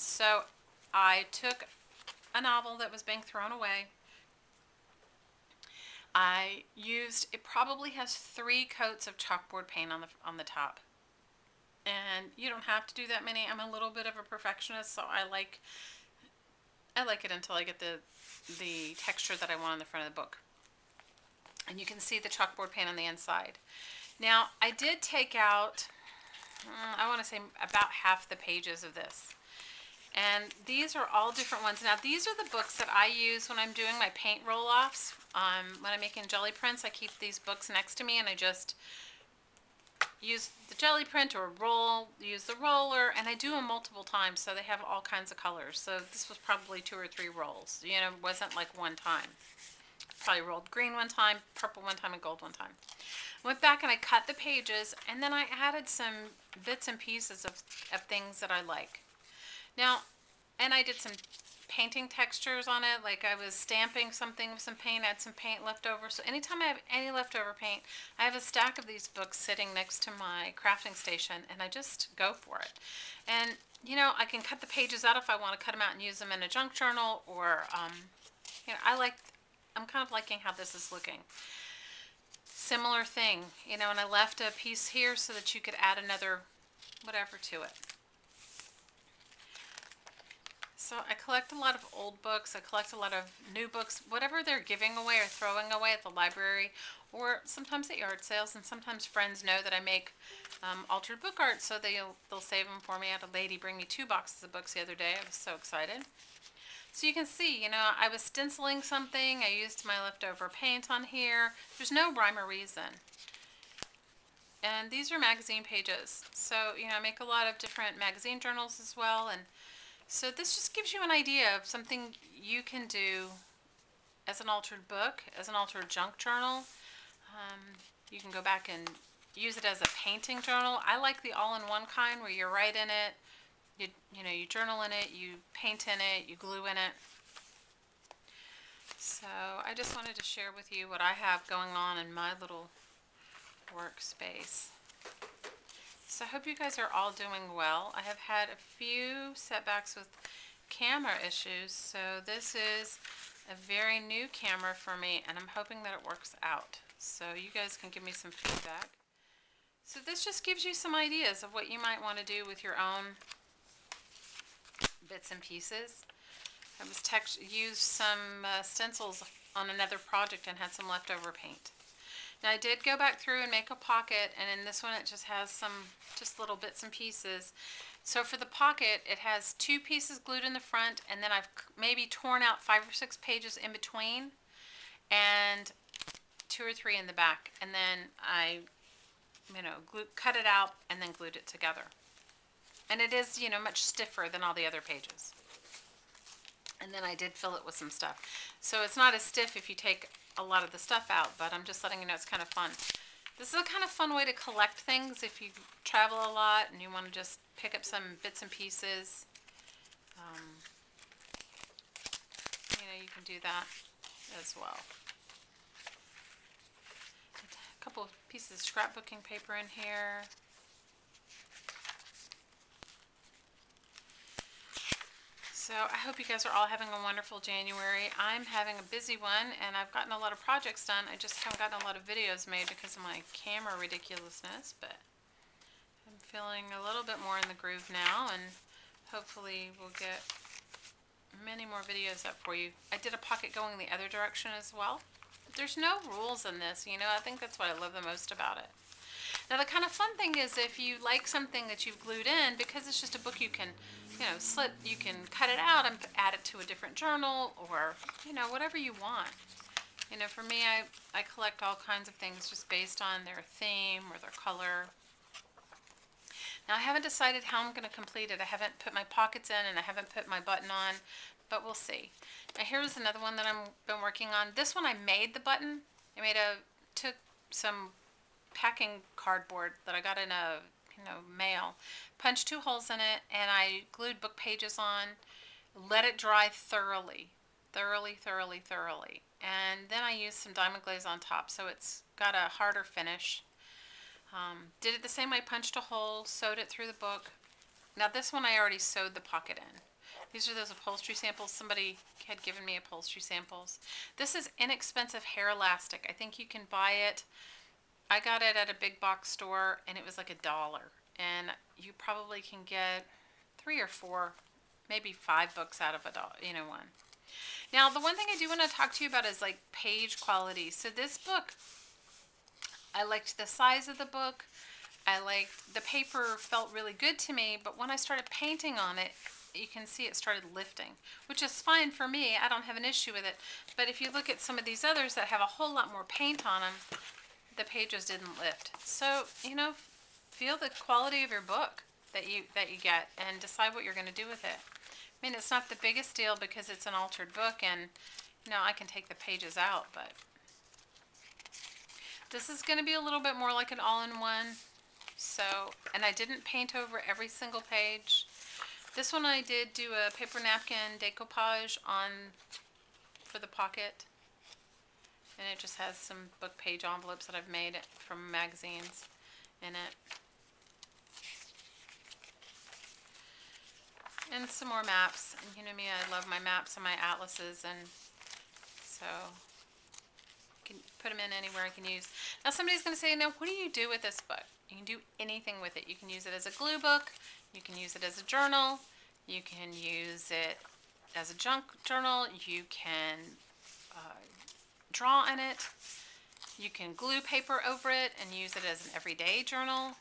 So I took a novel that was being thrown away. I used, it probably has 3 coats of chalkboard paint on the top. And you don't have to do that many. I'm a little bit of a perfectionist, so I like it until I get the texture that I want on the front of the book. And you can see the chalkboard paint on the inside. Now, I did take out, I want to say about half the pages of this. And these are all different ones. Now, these are the books that I use when I'm doing my paint roll-offs. When I'm making jelly prints, I keep these books next to me and I just use the jelly print or use the roller, and I do them multiple times, so they have all kinds of colors. So this was probably 2 or 3 rolls. You know, it wasn't like one time. Probably rolled green one time, purple one time, and gold one time. Went back and I cut the pages, and then I added some bits and pieces of things that I like. Now, and I did some painting textures on it, like I was stamping something with some paint, I had some paint left over. So anytime I have any leftover paint, I have a stack of these books sitting next to my crafting station, and I just go for it. And you know, I can cut the pages out if I want to cut them out and use them in a junk journal, or you know, I'm kind of liking how this is looking. Similar thing, you know, and I left a piece here so that you could add another whatever to it. So I collect a lot of old books, I collect a lot of new books, whatever they're giving away or throwing away at the library, or sometimes at yard sales, and sometimes friends know that I make altered book art, so they'll save them for me. I had a lady bring me 2 boxes of books the other day. I was so excited. So you can see, you know, I was stenciling something, I used my leftover paint on here. There's no rhyme or reason. And these are magazine pages. So, you know, I make a lot of different magazine journals as well, and so this just gives you an idea of something you can do as an altered book, as an altered junk journal. You can go back and use it as a painting journal. I like the all-in-one kind where you write in it, you know, you journal in it, you paint in it, you glue in it. So I just wanted to share with you what I have going on in my little workspace. So I hope you guys are all doing well. I have had a few setbacks with camera issues, so this is a very new camera for me, and I'm hoping that it works out. So you guys can give me some feedback. So this just gives you some ideas of what you might want to do with your own bits and pieces. I was used some stencils on another project and had some leftover paint. Now I did go back through and make a pocket, and in this one it just has some just little bits and pieces. So for the pocket, it has 2 pieces glued in the front, and then I've maybe torn out 5 or 6 pages in between, and 2 or 3 in the back, and then I, you know, cut it out and then glued it together. And it is, you know, much stiffer than all the other pages. And then I did fill it with some stuff. So it's not as stiff if you take a lot of the stuff out, but I'm just letting you know it's kind of fun. This is a kind of fun way to collect things if you travel a lot and you want to just pick up some bits and pieces. You know, you can do that as well. A couple of pieces of scrapbooking paper in here. So I hope you guys are all having a wonderful January. I'm having a busy one, and I've gotten a lot of projects done. I just haven't gotten a lot of videos made because of my camera ridiculousness, but I'm feeling a little bit more in the groove now, and hopefully we'll get many more videos up for you. I did a pocket going the other direction as well. There's no rules in this, you know. I think that's what I love the most about it. Now the kind of fun thing is if you like something that you've glued in, because it's just a book, you can, you know, you can cut it out and add it to a different journal, or, you know, whatever you want. You know, for me, I collect all kinds of things just based on their theme or their color. Now I haven't decided how I'm going to complete it. I haven't put my pockets in and I haven't put my button on, but we'll see. Now here's another one that I've been working on. This one I made the button. Took some packing cardboard that I got in a, you know, mail, punched 2 holes in it, and I glued book pages on, let it dry thoroughly, and then I used some diamond glaze on top, so it's got a harder finish. Did it the same way, punched a hole, sewed it through the book. Now this one I already sewed the pocket in. These are those upholstery samples. Somebody had given me upholstery samples. This is inexpensive hair elastic. I think you can buy it. I got it at a big box store and it was like $1. And you probably can get 3 or 4, maybe 5 books out of a dollar, one. Now, the one thing I do want to talk to you about is like page quality. So this book, I liked the size of the book. I liked the paper, felt really good to me, but when I started painting on it, you can see it started lifting, which is fine for me. I don't have an issue with it. But if you look at some of these others that have a whole lot more paint on them, the pages didn't lift. So, feel the quality of your book that you get and decide what you're going to do with it. I mean, it's not the biggest deal because it's an altered book and, I can take the pages out, but this is going to be a little bit more like an all-in-one. So, and I didn't paint over every single page. This one I did do a paper napkin decoupage on for the pocket. And it just has some book page envelopes that I've made from magazines in it. And some more maps. And you know me, I love my maps and my atlases, and so you can put them in anywhere I can use. Now somebody's going to say, now what do you do with this book? You can do anything with it. You can use it as a glue book. You can use it as a journal. You can use it as a junk journal. You can draw in it. You can glue paper over it and use it as an everyday journal.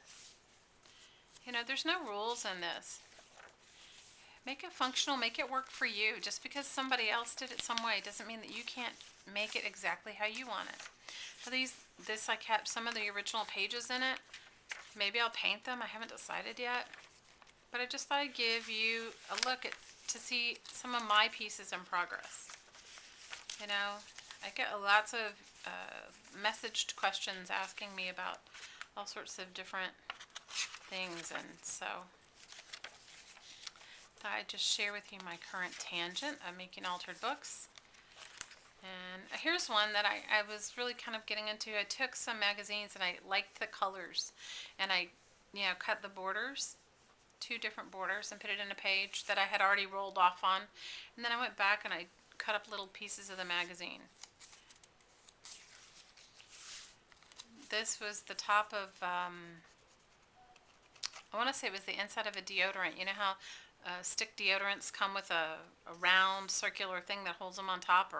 There's no rules in this. Make it functional. Make it work for you. Just because somebody else did it some way doesn't mean that you can't make it exactly how you want it. So this I kept some of the original pages in it. Maybe I'll paint them. I haven't decided yet. But I just thought I'd give you a look to see some of my pieces in progress. I get lots of messaged questions asking me about all sorts of different things, and so thought I'd just share with you my current tangent of making altered books. And here's one that I was really kind of getting into. I took some magazines and I liked the colors, and I cut the borders, 2 different borders, and put it in a page that I had already rolled off on, and then I went back and I cut up little pieces of the magazine. This was the top of, I want to say it was the inside of a deodorant. You know how stick deodorants come with a round circular thing that holds them on top?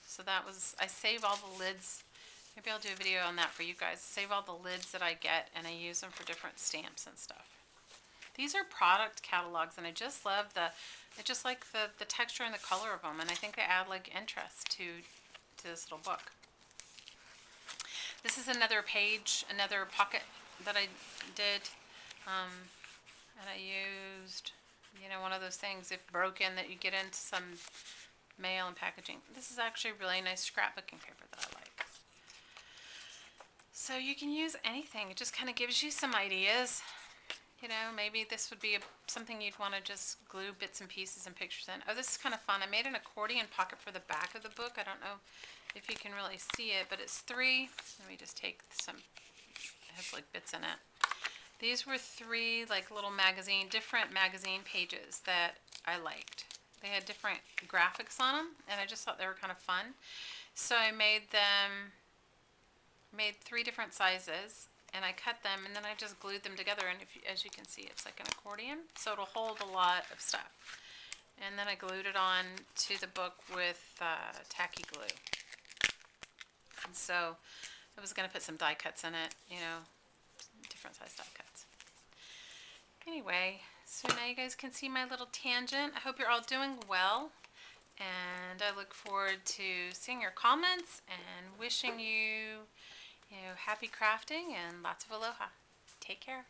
So that was, I save all the lids. Maybe I'll do a video on that for you guys. Save all the lids that I get and I use them for different stamps and stuff. These are product catalogs, and I just love I just like the texture and the color of them, and I think they add like interest to this little book. This is another page, another pocket that I did, and I used, one of those things, if broken, that you get into some mail and packaging. This is actually really nice scrapbooking paper that I like. So you can use anything. It just kind of gives you some ideas. Maybe this would be something you'd want to just glue bits and pieces and pictures in. Oh, this is kind of fun. I made an accordion pocket for the back of the book. I don't know if you can really see it, but it's 3. Let me just take some, it has like bits in it. These were 3 like little different magazine pages that I liked. They had different graphics on them, and I just thought they were kind of fun. So I made 3 different sizes, and I cut them, and then I just glued them together, and as you can see, it's like an accordion, so it'll hold a lot of stuff. And then I glued it on to the book with tacky glue. And so I was going to put some die cuts in it, different size die cuts. Anyway, so now you guys can see my little tangent. I hope you're all doing well, and I look forward to seeing your comments and wishing you, happy crafting and lots of aloha. Take care.